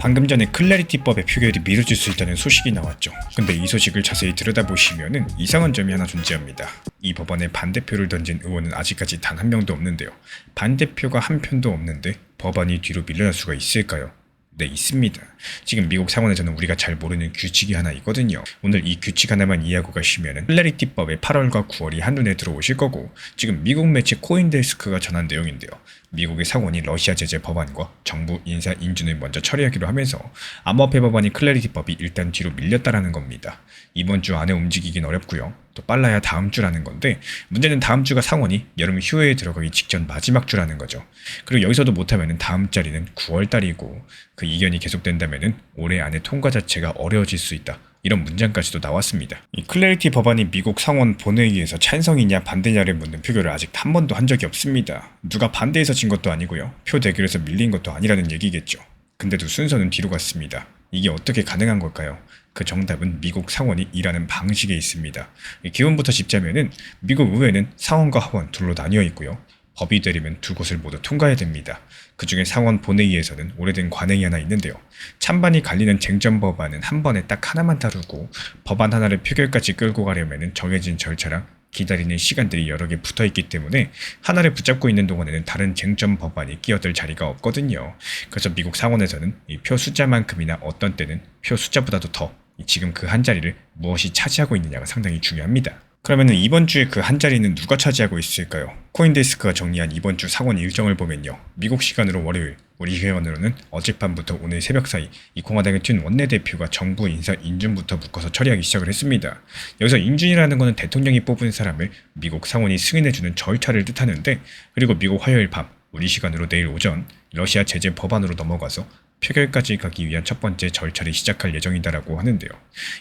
방금 전에 클래리티법의 표결이 미뤄질 수 있다는 소식이 나왔죠. 근데 이 소식을 자세히 들여다보시면은 이상한 점이 하나 존재합니다. 이 법안에 반대표를 던진 의원은 아직까지 단 한 명도 없는데요. 반대표가 한 편도 없는데 법안이 뒤로 밀려날 수가 있을까요? 네, 있습니다. 지금 미국 상원에서는 우리가 잘 모르는 규칙이 하나 있거든요. 오늘 이 규칙 하나만 이해하고 가시면은 클래리티법의 8월과 9월이 한눈에 들어오실 거고, 지금 미국 매체 코인데스크가 전한 내용인데요. 미국의 상원이 러시아 제재 법안과 정부 인사 인준을 먼저 처리하기로 하면서 암호화폐 법안인 클래리티법이 일단 뒤로 밀렸다라는 겁니다. 이번 주 안에 움직이긴 어렵고요. 또 빨라야 다음 주라는 건데, 문제는 다음 주가 상원이 여름 휴회에 들어가기 직전 마지막 주라는 거죠. 그리고 여기서도 못하면은 다음 달이는 9월 달이고, 그 이견이 계속된다면은 올해 안에 통과 자체가 어려워질 수 있다. 이런 문장까지도 나왔습니다. 이 클래리티 법안이 미국 상원 본회의에서 찬성이냐 반대냐를 묻는 표결을 아직 한 번도 한 적이 없습니다. 누가 반대해서 진 것도 아니고요. 표 대결에서 밀린 것도 아니라는 얘기겠죠. 근데도 순서는 뒤로 갔습니다. 이게 어떻게 가능한 걸까요? 그 정답은 미국 상원이 일하는 방식에 있습니다. 기원부터 짚자면은 미국 의회는 상원과 하원 둘로 나뉘어 있고요. 법이 되려면 두 곳을 모두 통과해야 됩니다. 그 중에 상원 본회의에서는 오래된 관행이 하나 있는데요. 찬반이 갈리는 쟁점 법안은 한 번에 딱 하나만 다루고, 법안 하나를 표결까지 끌고 가려면 정해진 절차랑 기다리는 시간들이 여러 개 붙어 있기 때문에 하나를 붙잡고 있는 동안에는 다른 쟁점 법안이 끼어들 자리가 없거든요. 그래서 미국 상원에서는 이 표 숫자만큼이나 어떤 때는 표 숫자보다도 더 지금 그 한 자리를 무엇이 차지하고 있느냐가 상당히 중요합니다. 그러면은 이번 주에 그 한 자리는 누가 차지하고 있을까요? 코인데스크가 정리한 이번 주 상원 일정을 보면요. 미국 시간으로 월요일, 우리 시간으로는 어젯밤부터 오늘 새벽 사이 이 공화당의 튠 원내대표가 정부 인사 인준부터 묶어서 처리하기 시작을 했습니다. 여기서 인준이라는 것은 대통령이 뽑은 사람을 미국 상원이 승인해주는 절차를 뜻하는데, 그리고 미국 화요일 밤, 우리 시간으로 내일 오전 러시아 제재 법안으로 넘어가서 표결까지 가기 위한 첫 번째 절차를 시작할 예정이다라고 하는데요.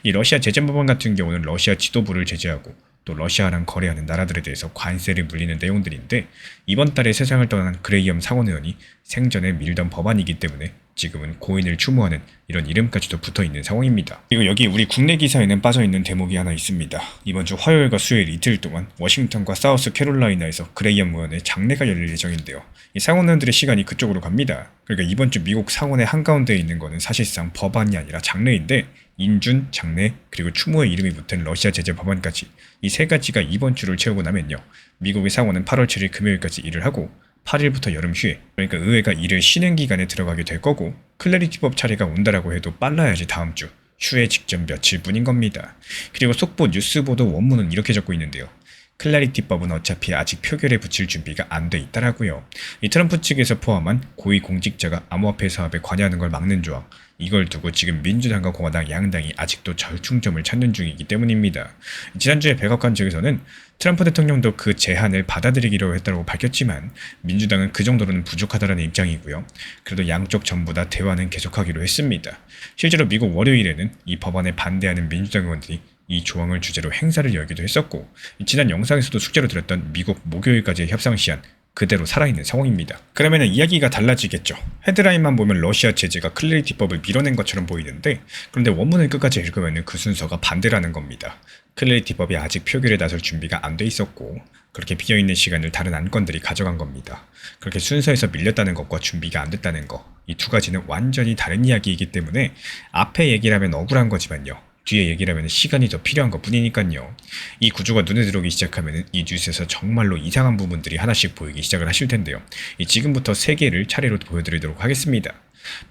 이 러시아 제재 법안 같은 경우는 러시아 지도부를 제재하고 또 러시아랑 거래하는 나라들에 대해서 관세를 물리는 내용들인데, 이번 달에 세상을 떠난 그레이엄 상원의원이 생전에 밀던 법안이기 때문에 지금은 고인을 추모하는 이런 이름까지도 붙어있는 상황입니다. 그리고 여기 우리 국내 기사에는 빠져있는 대목이 하나 있습니다. 이번 주 화요일과 수요일 이틀 동안 워싱턴과 사우스 캐롤라이나에서 그레이엄 의원의 장례가 열릴 예정인데요. 이 상원의원들의 시간이 그쪽으로 갑니다. 그러니까 이번 주 미국 상원의 한가운데에 있는 거는 사실상 법안이 아니라 장례인데, 인준, 장례, 그리고 추모의 이름이 붙은 러시아 제재 법안까지 이 세 가지가 이번 주를 채우고 나면요. 미국의 상원은 8월 7일 금요일까지 일을 하고 8일부터 여름 휴회, 그러니까 의회가 일을 쉬는 기간에 들어가게 될 거고, 클래리티법 차례가 온다라고 해도 빨라야지 다음 주 휴회 직전 며칠뿐인 겁니다. 그리고 속보 뉴스 보도 원문은 이렇게 적고 있는데요. 클래리티법은 어차피 아직 표결에 붙일 준비가 안 돼 있다라고요. 이 트럼프 측에서 포함한 고위공직자가 암호화폐 사업에 관여하는 걸 막는 조항, 이걸 두고 지금 민주당과 공화당 양당이 아직도 절충점을 찾는 중이기 때문입니다. 지난주에 백악관 측에서는 트럼프 대통령도 그 제한을 받아들이기로 했다고 밝혔지만, 민주당은 그 정도로는 부족하다는 입장이고요. 그래도 양쪽 전부 다 대화는 계속하기로 했습니다. 실제로 미국 월요일에는 이 법안에 반대하는 민주당 의원들이 이 조항을 주제로 행사를 열기도 했었고, 지난 영상에서도 숙제로 드렸던 미국 목요일까지의 협상 시한 그대로 살아있는 상황입니다. 그러면 이야기가 달라지겠죠. 헤드라인만 보면 러시아 제재가 클래리티법을 밀어낸 것처럼 보이는데, 그런데 원문을 끝까지 읽으면 그 순서가 반대라는 겁니다. 클래리티법이 아직 표결에 나설 준비가 안 돼 있었고, 그렇게 비어있는 시간을 다른 안건들이 가져간 겁니다. 그렇게 순서에서 밀렸다는 것과 준비가 안 됐다는 것, 이 두 가지는 완전히 다른 이야기이기 때문에 앞에 얘기를 하면 억울한 거지만요. 뒤에 얘기를 하면 시간이 더 필요한 것 뿐이니까요. 이 구조가 눈에 들어오기 시작하면 이 뉴스에서 정말로 이상한 부분들이 하나씩 보이기 시작을 하실 텐데요. 지금부터 3개를 차례로 보여드리도록 하겠습니다.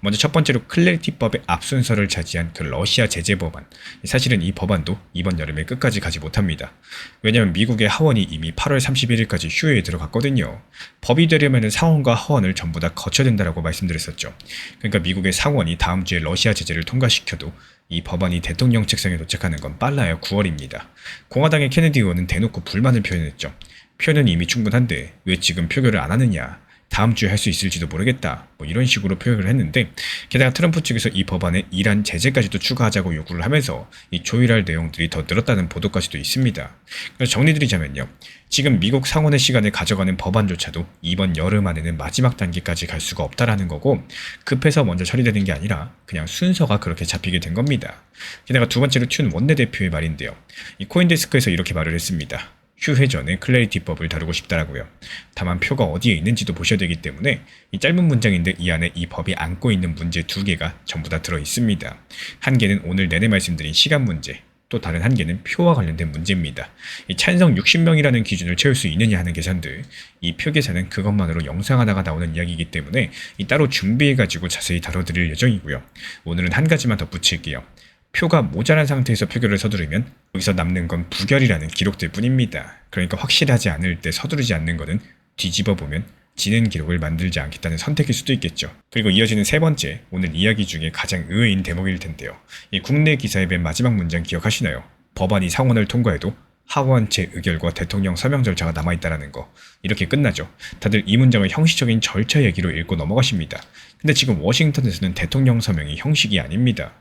먼저 첫 번째로 클래리티법의 앞순서를 차지한 그 러시아 제재 법안. 사실은 이 법안도 이번 여름에 끝까지 가지 못합니다. 왜냐하면 미국의 하원이 이미 8월 31일까지 휴회에 들어갔거든요. 법이 되려면 상원과 하원을 전부 다 거쳐야 된다고 말씀드렸었죠. 그러니까 미국의 상원이 다음 주에 러시아 제재를 통과시켜도 이 법안이 대통령 책상에 도착하는 건 빨라야 9월입니다. 공화당의 케네디 의원은 대놓고 불만을 표현했죠. 표는 이미 충분한데 왜 지금 표결을 안 하느냐. 다음 주에 할 수 있을지도 모르겠다. 이런 식으로 표현을 했는데, 게다가 트럼프 측에서 이 법안에 이란 제재까지도 추가하자고 요구를 하면서 이 조율할 내용들이 더 늘었다는 보도까지도 있습니다. 그래서 정리드리자면요. 지금 미국 상원의 시간을 가져가는 법안조차도 이번 여름 안에는 마지막 단계까지 갈 수가 없다라는 거고, 급해서 먼저 처리되는 게 아니라 그냥 순서가 그렇게 잡히게 된 겁니다. 게다가 두 번째로 튠 원내대표의 말인데요. 이 코인데스크에서 이렇게 말을 했습니다. 휴회전의 클래리티법을 다루고 싶다라고요. 다만 표가 어디에 있는지도 보셔야 되기 때문에 이 짧은 문장인데 이 안에 이 법이 안고 있는 문제 2개가 전부 다 들어 있습니다. 한 개는 오늘 내내 말씀드린 시간 문제, 또 다른 한 개는 표와 관련된 문제입니다. 이 찬성 60명이라는 기준을 채울 수 있느냐 하는 계산들, 이 표 계산은 그것만으로 영상 하나가 나오는 이야기이기 때문에 따로 준비해가지고 자세히 다뤄드릴 예정이고요. 오늘은 한 가지만 덧붙일게요. 표가 모자란 상태에서 표결을 서두르면 여기서 남는 건 부결이라는 기록들 뿐입니다. 그러니까 확실하지 않을 때 서두르지 않는 거는 뒤집어 보면 지는 기록을 만들지 않겠다는 선택일 수도 있겠죠. 그리고 이어지는 세 번째, 오늘 이야기 중에 가장 의외인 대목일 텐데요. 이 국내 기사의 맨 마지막 문장 기억하시나요? 법안이 상원을 통과해도 하원 재의결과 대통령 서명 절차가 남아있다는 거. 이렇게 끝나죠. 다들 이 문장을 형식적인 절차 얘기로 읽고 넘어가십니다. 근데 지금 워싱턴에서는 대통령 서명이 형식이 아닙니다.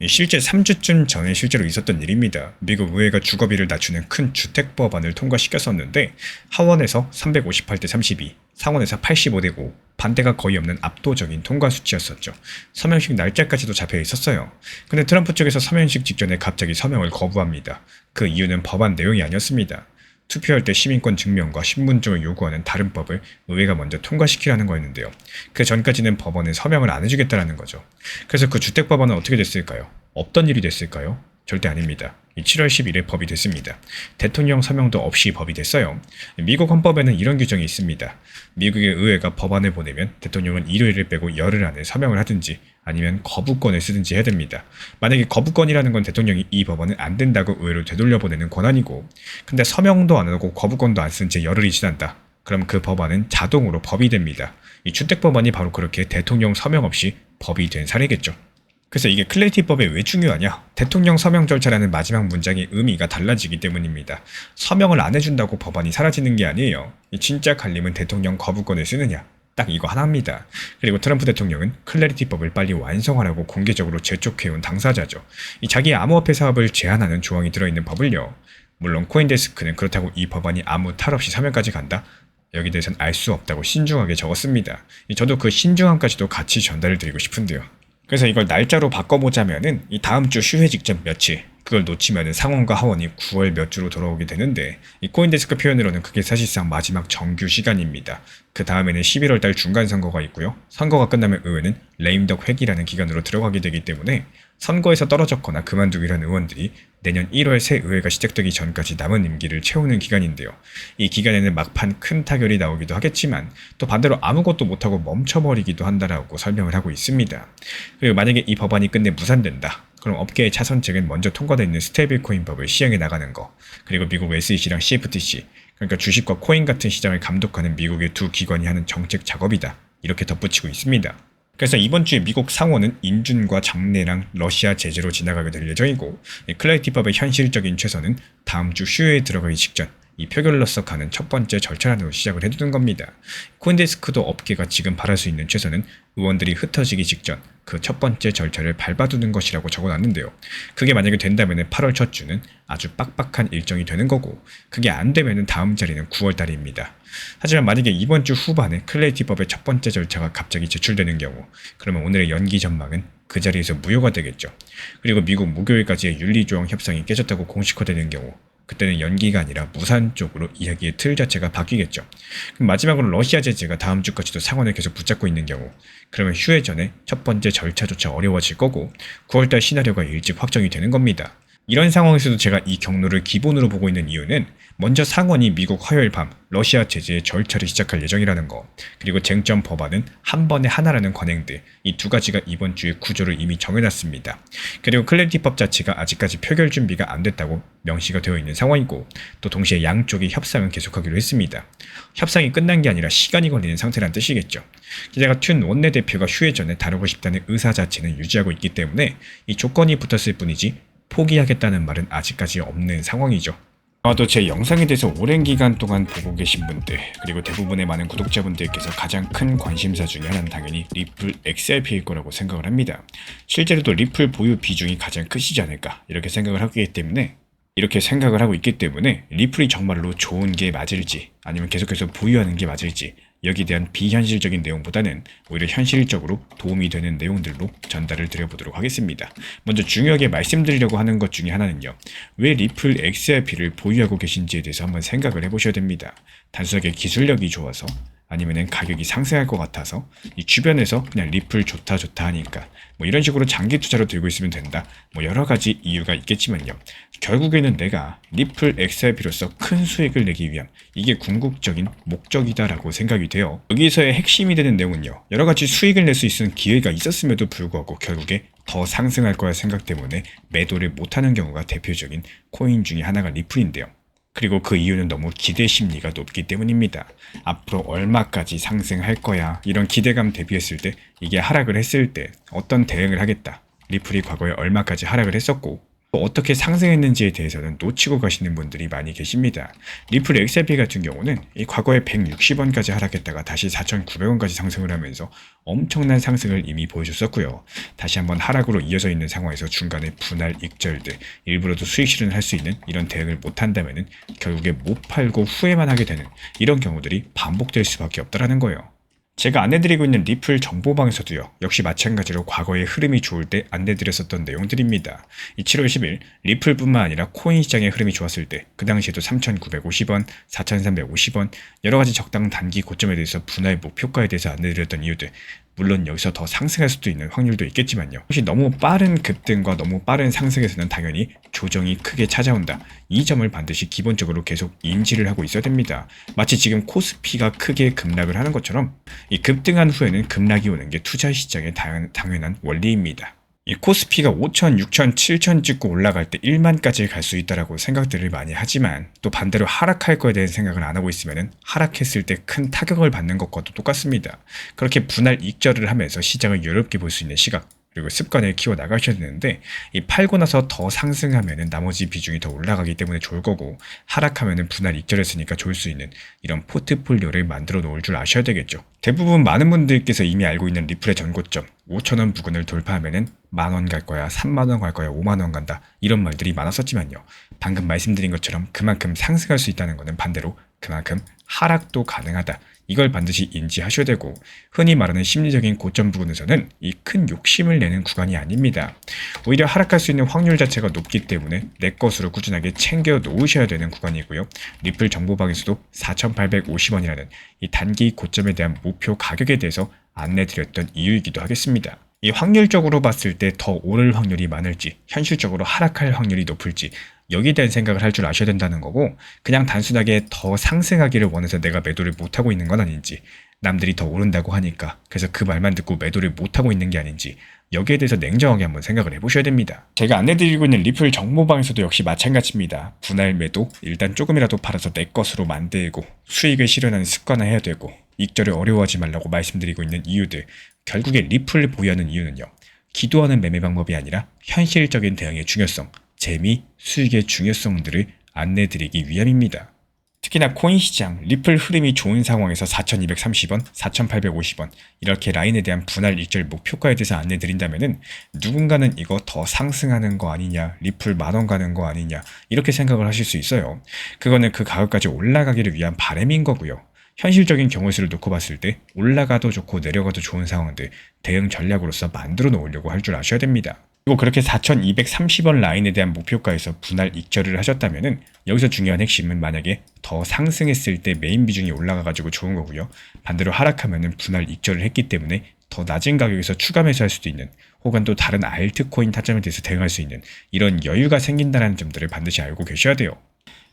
실제 3주쯤 전에 실제로 있었던 일입니다. 미국 의회가 주거비를 낮추는 큰 주택법안을 통과시켰었는데 하원에서 358대 32, 상원에서 85대 5, 반대가 거의 없는 압도적인 통과 수치였었죠. 서명식 날짜까지도 잡혀 있었어요. 근데 트럼프 쪽에서 서명식 직전에 갑자기 서명을 거부합니다. 그 이유는 법안 내용이 아니었습니다. 투표할 때 시민권 증명과 신분증을 요구하는 다른 법을 의회가 먼저 통과시키라는 거였는데요. 그 전까지는 법원은 서명을 안 해주겠다라는 거죠. 그래서 그 주택법안은 어떻게 됐을까요? 없던 일이 됐을까요? 절대 아닙니다. 7월 10일에 법이 됐습니다. 대통령 서명도 없이 법이 됐어요. 미국 헌법에는 이런 규정이 있습니다. 미국의 의회가 법안을 보내면 대통령은 일요일을 빼고 열흘 안에 서명을 하든지 아니면 거부권을 쓰든지 해야 됩니다. 만약에 거부권이라는 건 대통령이 이 법안은 안 된다고 의회로 되돌려보내는 권한이고, 근데 서명도 안 하고 거부권도 안 쓴 채 열흘이 지난다. 그럼 그 법안은 자동으로 법이 됩니다. 이 주택법안이 바로 그렇게 대통령 서명 없이 법이 된 사례겠죠. 그래서 이게 클래리티법에 왜 중요하냐? 대통령 서명 절차라는 마지막 문장의 의미가 달라지기 때문입니다. 서명을 안 해준다고 법안이 사라지는 게 아니에요. 이 진짜 갈림은 대통령 거부권을 쓰느냐? 딱 이거 하나입니다. 그리고 트럼프 대통령은 클래리티법을 빨리 완성하라고 공개적으로 재촉해온 당사자죠. 이 자기 암호화폐 사업을 제한하는 조항이 들어있는 법을요. 물론 코인데스크는 그렇다고 이 법안이 아무 탈 없이 서명까지 간다? 여기 대해서는 알 수 없다고 신중하게 적었습니다. 저도 그 신중함까지도 같이 전달을 드리고 싶은데요. 그래서 이걸 날짜로 바꿔보자면은 이 다음 주 휴회 직전 며칠, 그걸 놓치면은 상원과 하원이 9월 몇 주로 돌아오게 되는데, 이 코인데스크 표현으로는 그게 사실상 마지막 정규 시간입니다. 그 다음에는 11월 달 중간 선거가 있고요. 선거가 끝나면 의회는 레임덕 회기라는 기간으로 들어가게 되기 때문에 선거에서 떨어졌거나 그만두기로 한 의원들이 내년 1월 새 의회가 시작되기 전까지 남은 임기를 채우는 기간인데요. 이 기간에는 막판 큰 타결이 나오기도 하겠지만 또 반대로 아무것도 못하고 멈춰버리기도 한다라고 설명을 하고 있습니다. 그리고 만약에 이 법안이 끝내 무산된다. 그럼 업계의 차선책은 먼저 통과되어 있는 스테이블코인법을 시행해 나가는 거, 그리고 미국 SEC랑 CFTC, 그러니까 주식과 코인 같은 시장을 감독하는 미국의 두 기관이 하는 정책 작업이다. 이렇게 덧붙이고 있습니다. 그래서 이번 주에 미국 상원은 인준과 장례랑 러시아 제재로 지나가게 될 예정이고, 클래리티법의 현실적인 최선은 다음 주 휴회에 들어가기 직전 이 표결로서 가는 첫 번째 절차란으로 시작을 해두는 겁니다. 코인데스크도 업계가 지금 바랄 수 있는 최선은 의원들이 흩어지기 직전 그 첫 번째 절차를 밟아두는 것이라고 적어놨는데요. 그게 만약에 된다면 8월 첫 주는 아주 빡빡한 일정이 되는 거고, 그게 안 되면 다음 자리는 9월 달입니다. 하지만 만약에 이번 주 후반에 클래리티법의 첫 번째 절차가 갑자기 제출되는 경우, 그러면 오늘의 연기 전망은 그 자리에서 무효가 되겠죠. 그리고 미국 목요일까지의 윤리조항 협상이 깨졌다고 공식화되는 경우, 그때는 연기가 아니라 무산 쪽으로 이야기의 틀 자체가 바뀌겠죠. 그럼 마지막으로 러시아 제재가 다음 주까지도 상원을 계속 붙잡고 있는 경우, 그러면 휴회 전에 첫 번째 절차조차 어려워질 거고 9월달 시나리오가 일찍 확정이 되는 겁니다. 이런 상황에서도 제가 이 경로를 기본으로 보고 있는 이유는 먼저 상원이 미국 화요일 밤 러시아 제재의 절차를 시작할 예정이라는 거, 그리고 쟁점 법안은 한 번에 하나라는 관행들, 이 두 가지가 이번 주의 구조를 이미 정해놨습니다. 그리고 클래리티법 자체가 아직까지 표결 준비가 안 됐다고 명시가 되어 있는 상황이고, 또 동시에 양쪽이 협상은 계속하기로 했습니다. 협상이 끝난 게 아니라 시간이 걸리는 상태란 뜻이겠죠. 게다가 튠 원내대표가 휴회 전에 다루고 싶다는 의사 자체는 유지하고 있기 때문에 이 조건이 붙었을 뿐이지 포기하겠다는 말은 아직까지 없는 상황이죠. 또 제 영상에 대해서 오랜 기간 동안 보고 계신 분들, 그리고 대부분의 많은 구독자분들께서 가장 큰 관심사 중에 하나는 당연히 리플 XRP일 거라고 생각을 합니다. 실제로도 리플 보유 비중이 가장 크시지 않을까 이렇게 생각을 하기 때문에 리플이 정말로 좋은 게 맞을지, 아니면 계속해서 보유하는 게 맞을지, 여기에 대한 비현실적인 내용보다는 오히려 현실적으로 도움이 되는 내용들로 전달을 드려보도록 하겠습니다. 먼저 중요하게 말씀드리려고 하는 것 중에 하나는요. 왜 리플 XRP를 보유하고 계신지에 대해서 한번 생각을 해보셔야 됩니다. 단순하게 기술력이 좋아서 아니면은 가격이 상승할 것 같아서 이 주변에서 그냥 리플 좋다 하니까 뭐 이런 식으로 장기 투자로 들고 있으면 된다. 뭐 여러 가지 이유가 있겠지만요. 결국에는 내가 리플 XRP로서 큰 수익을 내기 위한 이게 궁극적인 목적이다라고 생각이 돼요. 여기서의 핵심이 되는 내용은요. 여러 가지 수익을 낼 수 있는 기회가 있었음에도 불구하고 결국에 더 상승할 거야 생각 때문에 매도를 못하는 경우가 대표적인 코인 중에 하나가 리플인데요. 그리고 그 이유는 너무 기대 심리가 높기 때문입니다. 앞으로 얼마까지 상승할 거야 이런 기대감 대비했을 때 이게 하락을 했을 때 어떤 대응을 하겠다. 리플이 과거에 얼마까지 하락을 했었고 또 어떻게 상승했는지에 대해서는 놓치고 가시는 분들이 많이 계십니다. 리플 XRP 같은 경우는 이 과거에 160원까지 하락했다가 다시 4,900원까지 상승을 하면서 엄청난 상승을 이미 보여줬었고요. 다시 한번 하락으로 이어져 있는 상황에서 중간에 분할 익절들, 일부러도 수익 실현을 할 수 있는 이런 대응을 못한다면 결국에 못 팔고 후회만 하게 되는 이런 경우들이 반복될 수밖에 없다는 거예요. 제가 안내드리고 있는 리플 정보방에서도요. 역시 마찬가지로 과거의 흐름이 좋을 때 안내드렸었던 내용들입니다. 이 7월 10일 리플뿐만 아니라 코인 시장의 흐름이 좋았을 때 그 당시에도 3,950원, 4,350원 여러가지 적당 단기 고점에 대해서 분할 목표가에 대해서 안내드렸던 이유들 물론 여기서 더 상승할 수도 있는 확률도 있겠지만요. 혹시 너무 빠른 급등과 너무 빠른 상승에서는 당연히 조정이 크게 찾아온다. 이 점을 반드시 기본적으로 계속 인지를 하고 있어야 됩니다. 마치 지금 코스피가 크게 급락을 하는 것처럼 이 급등한 후에는 급락이 오는 게 투자 시장의 당연한 원리입니다. 이 코스피가 5천, 6천, 7천 찍고 올라갈 때 1만까지 갈 수 있다라고 생각들을 많이 하지만 또 반대로 하락할 거에 대한 생각을 안 하고 있으면 하락했을 때 큰 타격을 받는 것과도 똑같습니다. 그렇게 분할 익절을 하면서 시장을 여롭게 볼 수 있는 시각 그리고 습관을 키워 나가셔야 되는데 이 팔고 나서 더 상승하면은 나머지 비중이 더 올라가기 때문에 좋을 거고 하락하면은 분할 익절했으니까 좋을 수 있는 이런 포트폴리오를 만들어 놓을 줄 아셔야 되겠죠. 대부분 많은 분들께서 이미 알고 있는 리플의 전고점 5,000원 부근을 돌파하면은 10,000원 갈 거야, 30,000원 갈 거야, 50,000원 간다 이런 말들이 많았었지만요. 방금 말씀드린 것처럼 그만큼 상승할 수 있다는 것은 반대로 그만큼 하락도 가능하다. 이걸 반드시 인지하셔야 되고 흔히 말하는 심리적인 고점 부분에서는 이 큰 욕심을 내는 구간이 아닙니다. 오히려 하락할 수 있는 확률 자체가 높기 때문에 내 것으로 꾸준하게 챙겨 놓으셔야 되는 구간이고요. 리플 정보방에서도 4,850원이라는 이 단기 고점에 대한 목표 가격에 대해서 안내드렸던 이유이기도 하겠습니다. 이 확률적으로 봤을 때 더 오를 확률이 많을지 현실적으로 하락할 확률이 높을지 여기에 대한 생각을 할 줄 아셔야 된다는 거고 그냥 단순하게 더 상승하기를 원해서 내가 매도를 못하고 있는 건 아닌지 남들이 더 오른다고 하니까 그래서 그 말만 듣고 매도를 못하고 있는 게 아닌지 여기에 대해서 냉정하게 한번 생각을 해보셔야 됩니다. 제가 안내드리고 있는 리플 정보방에서도 역시 마찬가지입니다. 분할 매도 일단 조금이라도 팔아서 내 것으로 만들고 수익을 실현하는 습관화해야 되고 익절을 어려워하지 말라고 말씀드리고 있는 이유들 결국에 리플을 보유하는 이유는요. 기도하는 매매 방법이 아니라 현실적인 대응의 중요성 재미, 수익의 중요성들을 안내드리기 위함입니다. 특히나 코인 시장, 리플 흐름이 좋은 상황에서 4,230원, 4,850원 이렇게 라인에 대한 분할 익절 목표가에 대해서 안내드린다면 누군가는 이거 더 상승하는 거 아니냐, 리플 10,000원 가는 거 아니냐 이렇게 생각을 하실 수 있어요. 그거는 그 가격까지 올라가기를 위한 바람인 거고요. 현실적인 경우 수를 놓고 봤을 때 올라가도 좋고 내려가도 좋은 상황들 대응 전략으로서 만들어 놓으려고 할 줄 아셔야 됩니다. 그리고 그렇게 4,230원 라인에 대한 목표가에서 분할 익절을 하셨다면 여기서 중요한 핵심은 만약에 더 상승했을 때 메인 비중이 올라가가지고 좋은 거고요. 반대로 하락하면 분할 익절을 했기 때문에 더 낮은 가격에서 추가 매수할 수도 있는 혹은 또 다른 알트코인 타점에 대해서 대응할 수 있는 이런 여유가 생긴다는 점들을 반드시 알고 계셔야 돼요.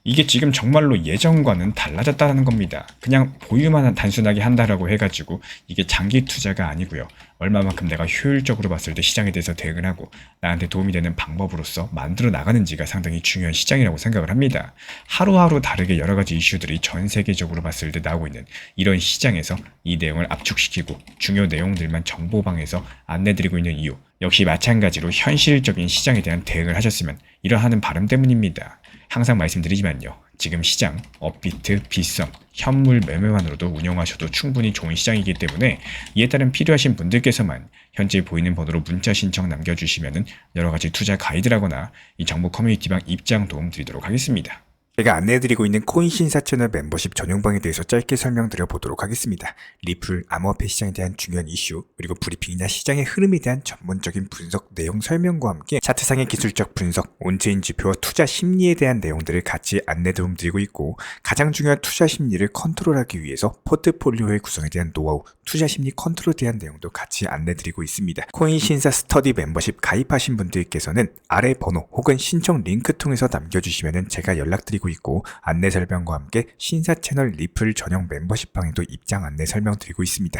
이게 지금 정말로 예전과는 달라졌다는 겁니다. 그냥 보유만 단순하게 한다라고 해가지고 이게 장기 투자가 아니고요. 얼마만큼 내가 효율적으로 봤을 때 시장에 대해서 대응을 하고 나한테 도움이 되는 방법으로서 만들어 나가는지가 상당히 중요한 시장이라고 생각을 합니다. 하루하루 다르게 여러 가지 이슈들이 전 세계적으로 봤을 때 나오고 있는 이런 시장에서 이 내용을 압축시키고 중요 내용들만 정보방에서 안내드리고 있는 이유 역시 마찬가지로 현실적인 시장에 대한 대응을 하셨으면 이러하는 바람 때문입니다. 항상 말씀드리지만요. 지금 시장, 업비트, 빗썸, 현물 매매만으로도 운영하셔도 충분히 좋은 시장이기 때문에 이에 따른 필요하신 분들께서만 현재 보이는 번호로 문자 신청 남겨주시면 여러가지 투자 가이드라거나 이 정보 커뮤니티방 입장 도움 드리도록 하겠습니다. 제가 안내해드리고 있는 코인 신사 채널 멤버십 전용방에 대해서 짧게 설명드려 보도록 하겠습니다. 리플, 암호화폐 시장에 대한 중요한 이슈, 그리고 브리핑이나 시장의 흐름에 대한 전문적인 분석 내용 설명과 함께 차트상의 기술적 분석, 온체인 지표와 투자 심리에 대한 내용들을 같이 안내 도움드리고 있고, 가장 중요한 투자 심리를 컨트롤하기 위해서 포트폴리오의 구성에 대한 노하우, 투자 심리 컨트롤에 대한 내용도 같이 안내드리고 있습니다. 코인 신사 스터디 멤버십 가입하신 분들께서는 아래 번호 혹은 신청 링크 통해서 남겨주시면 제가 연락드리고 있고, 안내 설명과 함께 신사 채널 리플 전용 멤버십 방에도 입장 안내 설명드리고 있습니다.